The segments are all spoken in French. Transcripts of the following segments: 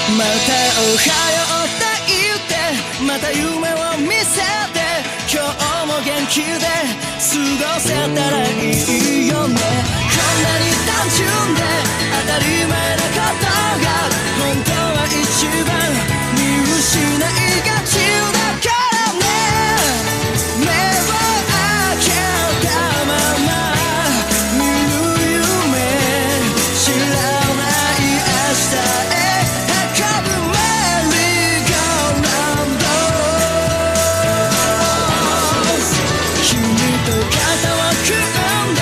またおはようって言ってまた夢を見せて今日も元気で過ごせたらいいよね。こんなに単純で当たり前なことが本当は一番見失いがちだからね。目を開けたまま見る夢知らない明日へ運ぶメリーゴーラウンド。君と肩を組んで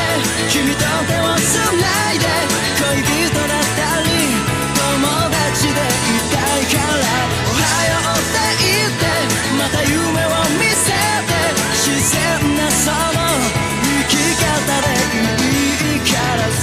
君と手をつないで恋人だったり友達でいたいからおはようって言ってまた夢を見せて自然なその生き方でいいからさ。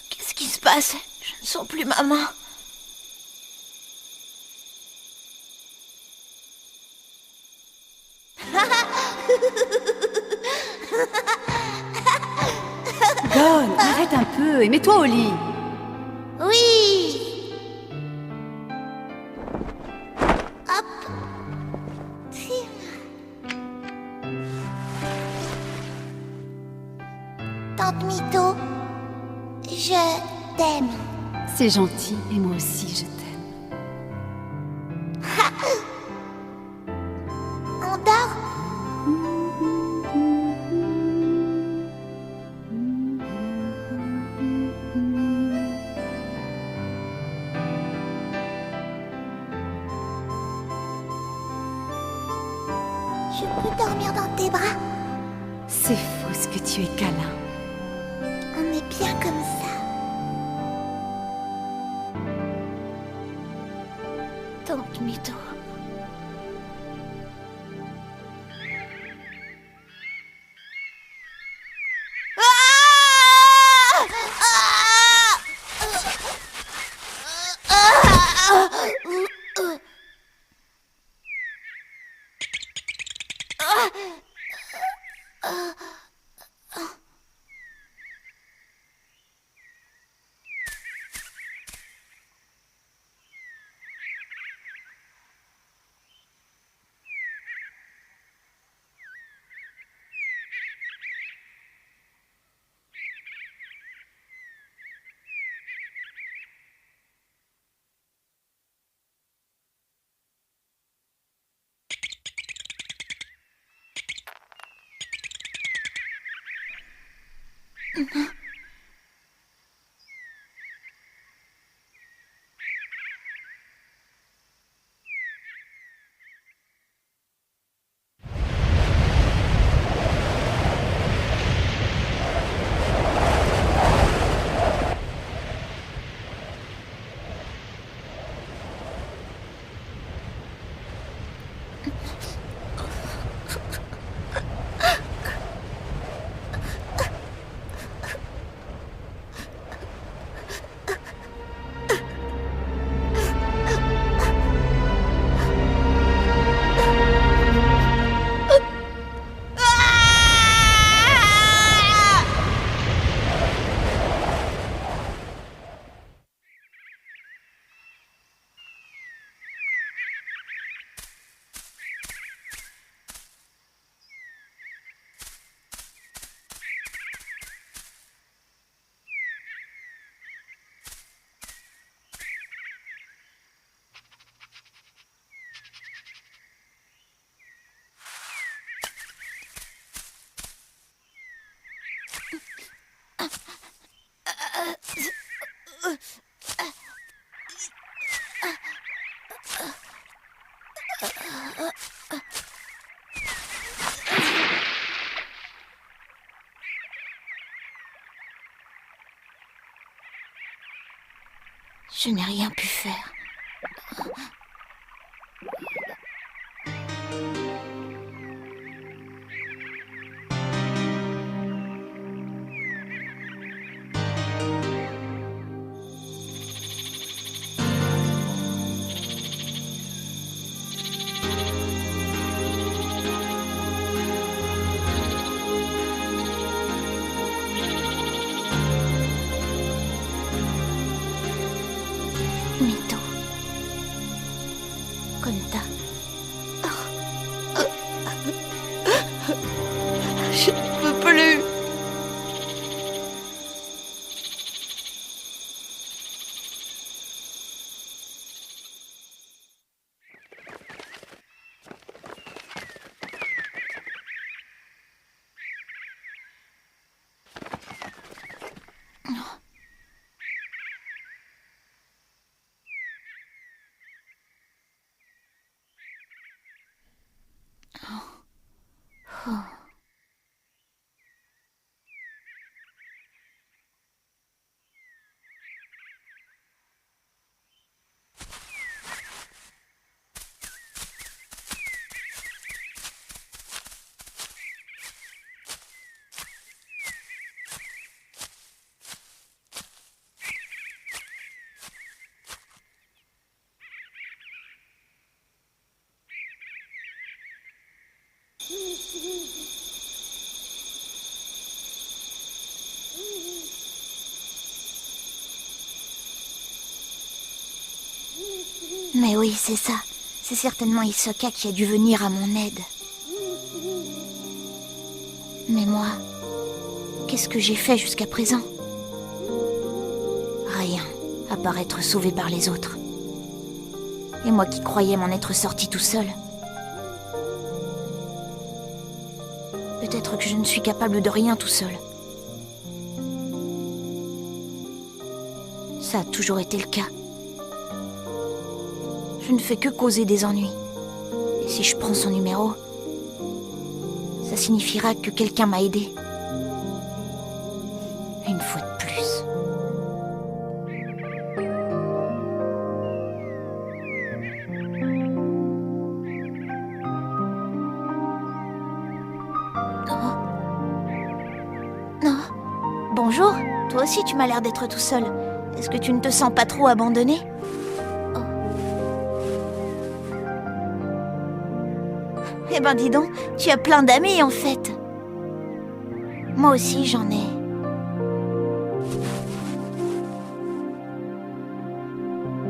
Qu'est-ce qui se passe? Je ne sens plus ma main. Dawn, arrête un peu et mets-toi au lit. Oui. Hop. Tante Mito, je t'aime. C'est gentil et moi aussi je t'aime. On dort? Je peux dormir dans tes bras? C'est fou ce que tu es câlin. On est bien comme ça. Donc, Mytho. Je n'ai rien pu faire. Mytho. Konta. Je ne peux plus. Mais oui, c'est ça. C'est certainement Hisoka qui a dû venir à mon aide. Mais moi, qu'est-ce que j'ai fait jusqu'à présent? Rien, à part être sauvé par les autres. Et moi qui croyais m'en être sorti tout seul. Peut-être que je ne suis capable de rien tout seul. Ça a toujours été le cas. Je ne fais que causer des ennuis. Et si je prends son numéro, ça signifiera que quelqu'un m'a aidé. Une fois de plus. Oh. Non. Bonjour. Toi aussi, tu m'as l'air d'être tout seul. Est-ce que tu ne te sens pas trop abandonné? Eh ben dis donc, tu as plein d'amis en fait. Moi aussi j'en ai.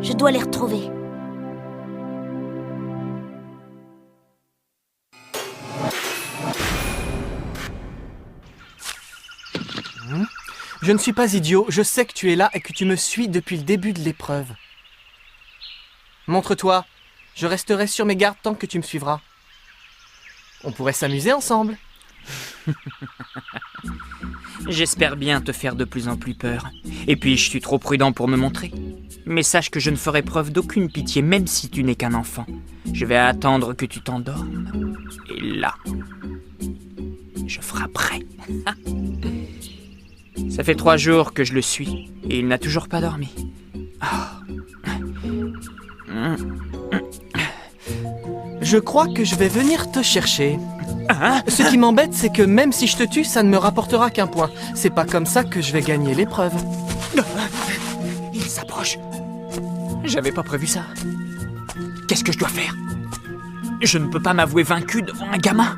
Je dois les retrouver. Je ne suis pas idiot, je sais que tu es là et que tu me suis depuis le début de l'épreuve. Montre-toi, je resterai sur mes gardes tant que tu me suivras. On pourrait s'amuser ensemble. J'espère bien te faire de plus en plus peur. Et puis, je suis trop prudent pour me montrer. Mais sache que je ne ferai preuve d'aucune pitié, même si tu n'es qu'un enfant. Je vais attendre que tu t'endormes. Et là, je frapperai. Ça fait 3 jours que je le suis, et il n'a toujours pas dormi. Je crois que je vais venir te chercher. Ce qui m'embête, c'est que même si je te tue, ça ne me rapportera qu'un point. C'est pas comme ça que je vais gagner l'épreuve. Il s'approche. J'avais pas prévu ça. Qu'est-ce que je dois faire? Je ne peux pas m'avouer vaincu devant un gamin.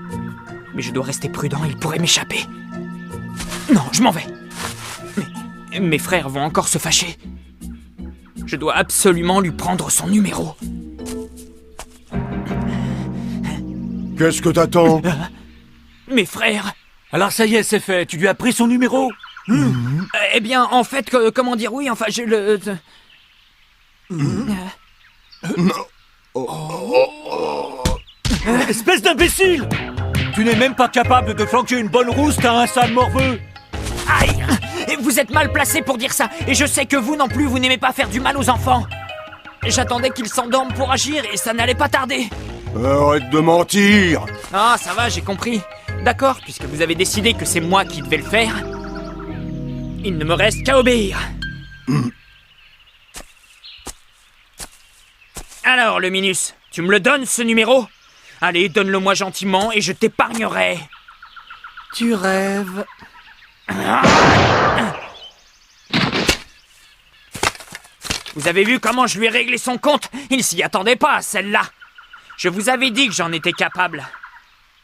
Mais je dois rester prudent, il pourrait m'échapper. Non, je m'en vais. Mais mes frères vont encore se fâcher. Je dois absolument lui prendre son numéro. Qu'est-ce que t'attends? Mes frères. Alors ça y est, c'est fait. Tu lui as pris son numéro? Eh bien, en fait, comment dire, oui, enfin, je le... Espèce d'imbécile! Tu n'es même pas capable de flanquer une bonne rousse, t'as un sale morveux! Aïe! Vous êtes mal placé pour dire ça, et je sais que vous non plus, vous n'aimez pas faire du mal aux enfants. J'attendais qu'ils s'endorment pour agir, et ça n'allait pas tarder. Arrête de mentir! Ah, ça va, j'ai compris. D'accord, puisque vous avez décidé que c'est moi qui devais le faire, il ne me reste qu'à obéir. Alors, le Minus, tu me le donnes, ce numéro? Allez, donne-le-moi gentiment et je t'épargnerai. Tu rêves. Vous avez vu comment je lui ai réglé son compte? Il s'y attendait pas, celle-là. Je vous avais dit que j'en étais capable.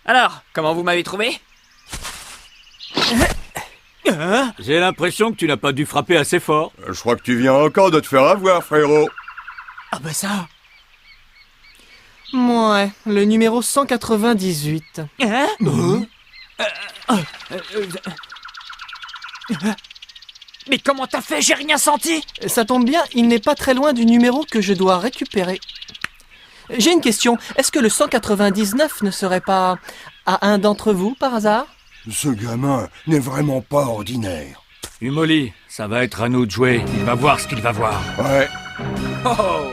Alors, comment vous m'avez trouvé? J'ai l'impression que tu n'as pas dû frapper assez fort. Je crois que tu viens encore de te faire avoir, frérot. Ah bah ça... Ouais, le numéro 198. Hein? Mais comment t'as fait? J'ai rien senti. Ça tombe bien, il n'est pas très loin du numéro que je dois récupérer. J'ai une question, est-ce que le 199 ne serait pas à un d'entre vous, par hasard? Ce gamin n'est vraiment pas ordinaire. Molly, ça va être à nous de jouer. Il va voir ce qu'il va voir. Ouais. Oh.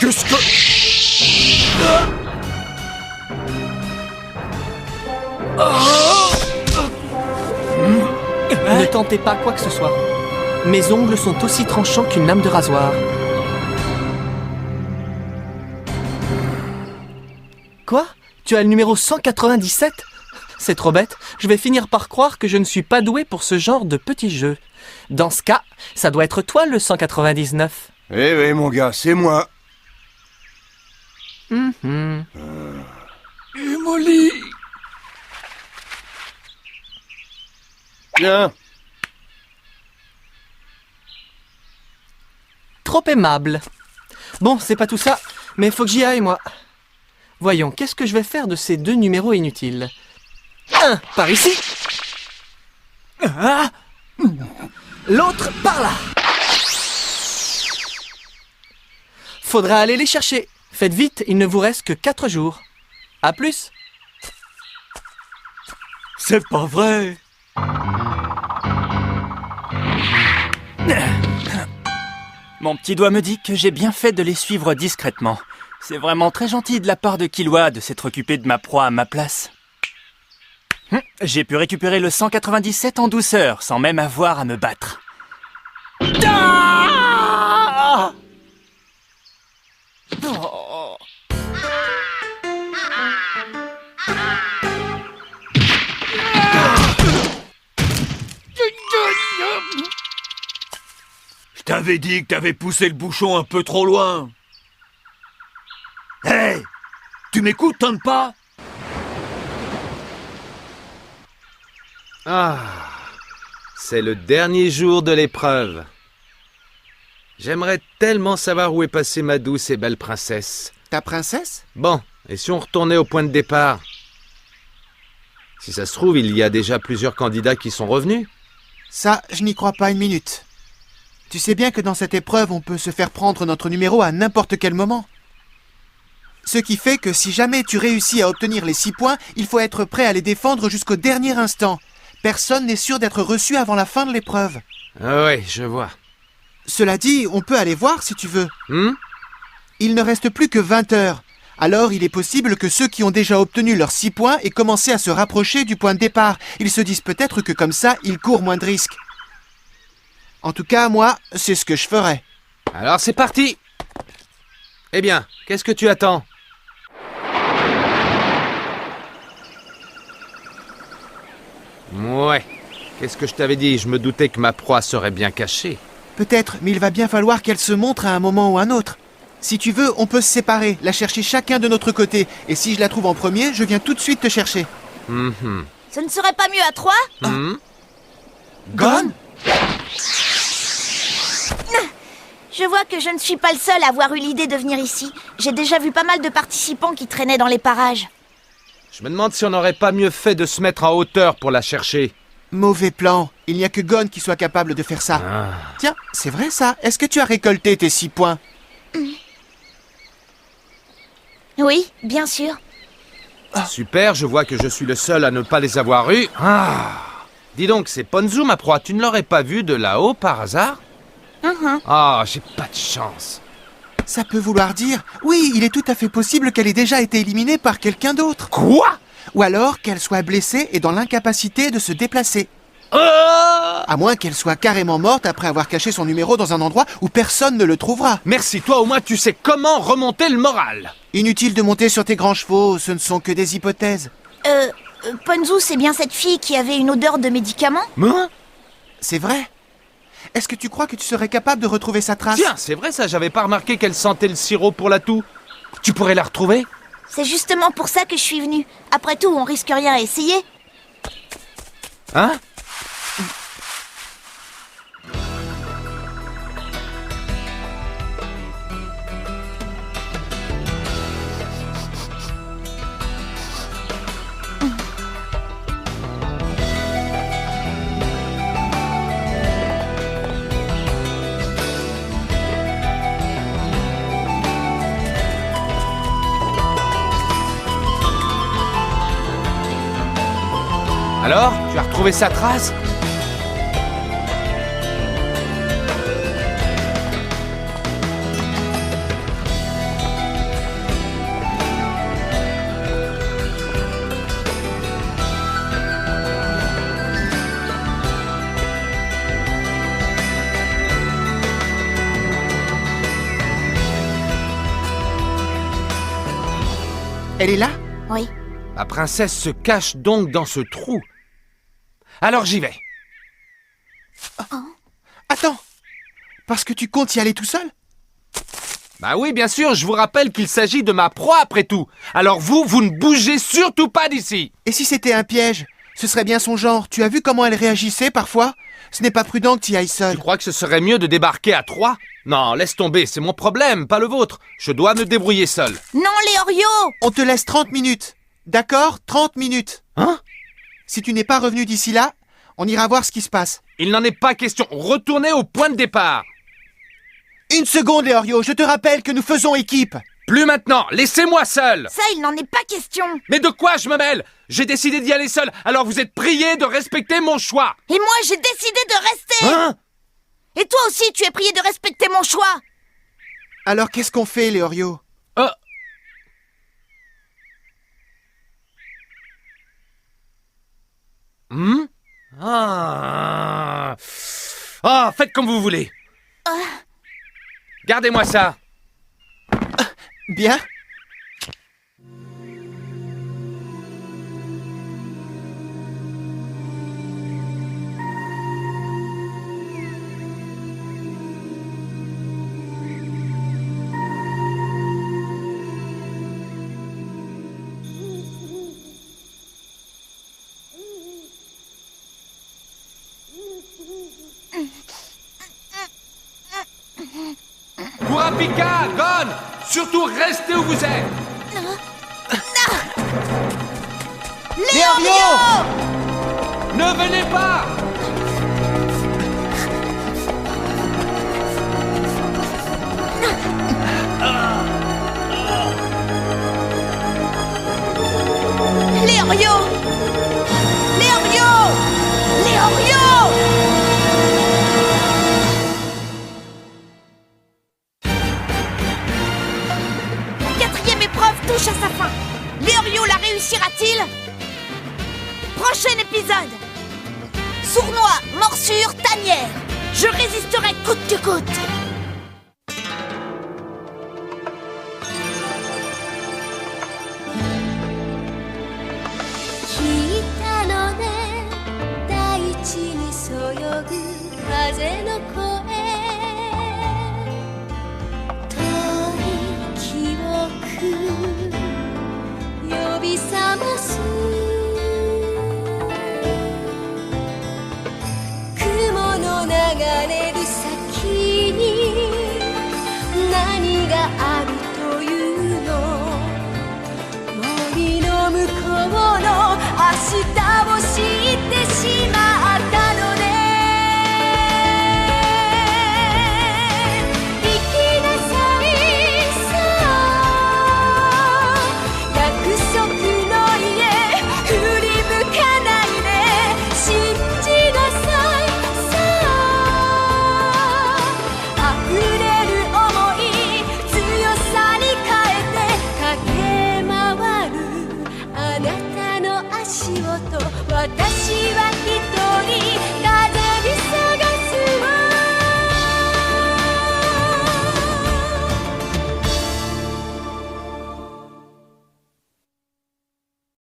Qu'est-ce que... Ne tentez pas quoi que ce soit. Mes ongles sont aussi tranchants qu'une lame de rasoir. Quoi? Tu as le numéro 197? C'est trop bête. Je vais finir par croire que je ne suis pas doué pour ce genre de petits jeux. Dans ce cas, ça doit être toi le 199. Eh oui, mon gars, c'est moi. Molly! Viens. Trop aimable. Bon, c'est pas tout ça, mais faut que j'y aille, moi. Voyons, qu'est-ce que je vais faire de ces 2 numéros inutiles? Un par ici. L'autre par là. Faudra aller les chercher. Faites vite, il ne vous reste que 4 jours. À plus. C'est pas vrai. Mon petit doigt me dit que j'ai bien fait de les suivre discrètement. C'est vraiment très gentil de la part de Killua de s'être occupé de ma proie à ma place. J'ai pu récupérer le 197 en douceur, sans même avoir à me battre. Ah! Oh. Je t'avais dit que t'avais poussé le bouchon un peu trop loin. Hé! Tu m'écoutes, Tonpa? Ah, c'est le dernier jour de l'épreuve. J'aimerais tellement savoir où est passée ma douce et belle princesse. Ta princesse? Bon, et si on retournait au point de départ? Si ça se trouve, il y a déjà plusieurs candidats qui sont revenus. Ça, je n'y crois pas une minute. Tu sais bien que dans cette épreuve, on peut se faire prendre notre numéro à n'importe quel moment. Ce qui fait que si jamais tu réussis à obtenir les 6 points, il faut être prêt à les défendre jusqu'au dernier instant. Personne n'est sûr d'être reçu avant la fin de l'épreuve. Ah ouais, je vois. Cela dit, on peut aller voir si tu veux. Hmm? Il ne reste plus que 20 heures. Alors, il est possible que ceux qui ont déjà obtenu leurs 6 points aient commencé à se rapprocher du point de départ. Ils se disent peut-être que comme ça, ils courent moins de risques. En tout cas, moi, c'est ce que je ferais. Alors c'est parti! Eh bien, qu'est-ce que tu attends? Ouais, qu'est-ce que je t'avais dit? Je me doutais que ma proie serait bien cachée. Peut-être, mais il va bien falloir qu'elle se montre à un moment ou un autre. Si tu veux, on peut se séparer, la chercher chacun de notre côté. Et si je la trouve en premier, je viens tout de suite te chercher. Ce ne serait pas mieux à 3? Gon? Je vois que je ne suis pas le seul à avoir eu l'idée de venir ici. J'ai déjà vu pas mal de participants qui traînaient dans les parages. Je me demande si on n'aurait pas mieux fait de se mettre en hauteur pour la chercher. Mauvais plan. Il n'y a que Gon qui soit capable de faire ça. Tiens, c'est vrai ça. Est-ce que tu as récolté tes 6 points? Oui, bien sûr. Super, je vois que je suis le seul à ne pas les avoir eus. Dis donc, c'est Ponzu, ma proie. Tu ne l'aurais pas vu de là-haut par hasard? J'ai pas de chance. Ça peut vouloir dire... Oui, il est tout à fait possible qu'elle ait déjà été éliminée par quelqu'un d'autre. Quoi? Ou alors qu'elle soit blessée et dans l'incapacité de se déplacer. À moins qu'elle soit carrément morte après avoir caché son numéro dans un endroit où personne ne le trouvera. Merci, toi au moins tu sais comment remonter le moral. Inutile de monter sur tes grands chevaux, ce ne sont que des hypothèses. Ponzu, c'est bien cette fille qui avait une odeur de médicament? Hein? C'est vrai? Est-ce que tu crois que tu serais capable de retrouver sa trace? Tiens, c'est vrai ça, j'avais pas remarqué qu'elle sentait le sirop pour la toux. Tu pourrais la retrouver? C'est justement pour ça que je suis venue. Après tout, on risque rien à essayer. Hein? Alors, tu as retrouvé sa trace? Elle est là? Oui. La princesse se cache donc dans ce trou. Alors j'y vais. Attends! Parce que tu comptes y aller tout seul? Bah oui, bien sûr, je vous rappelle qu'il s'agit de ma proie après tout. Alors vous ne bougez surtout pas d'ici. Et si c'était un piège? Ce serait bien son genre. Tu as vu comment elle réagissait parfois? Ce n'est pas prudent que tu y ailles seul. Tu crois que ce serait mieux de débarquer à 3? Non, laisse tomber, c'est mon problème, pas le vôtre. Je dois me débrouiller seul. Non, les Oreos! On te laisse 30 minutes. D'accord? 30 minutes. Hein? Si tu n'es pas revenu d'ici là, on ira voir ce qui se passe. Il n'en est pas question. Retournez au point de départ. Une seconde, Léorio, je te rappelle que nous faisons équipe. Plus maintenant, laissez-moi seul. Ça, il n'en est pas question. Mais de quoi je me mêle? J'ai décidé d'y aller seul, alors vous êtes priés de respecter mon choix. Et moi, j'ai décidé de rester. Hein? Et toi aussi, tu es prié de respecter mon choix. Alors qu'est-ce qu'on fait, Léorio? Faites comme vous voulez. Gardez-moi ça. Bien. Kurapika, Gon, surtout restez où vous êtes. Léorio! Ne venez pas. Léorio! Léorio! Léorio! Quatrième épreuve touche à sa fin. Léorio la réussira-t-il? Prochain épisode. Sournois, morsure, tanière. Je résisterai coûte que coûte. 聞いたのね大地にそよぐ風の声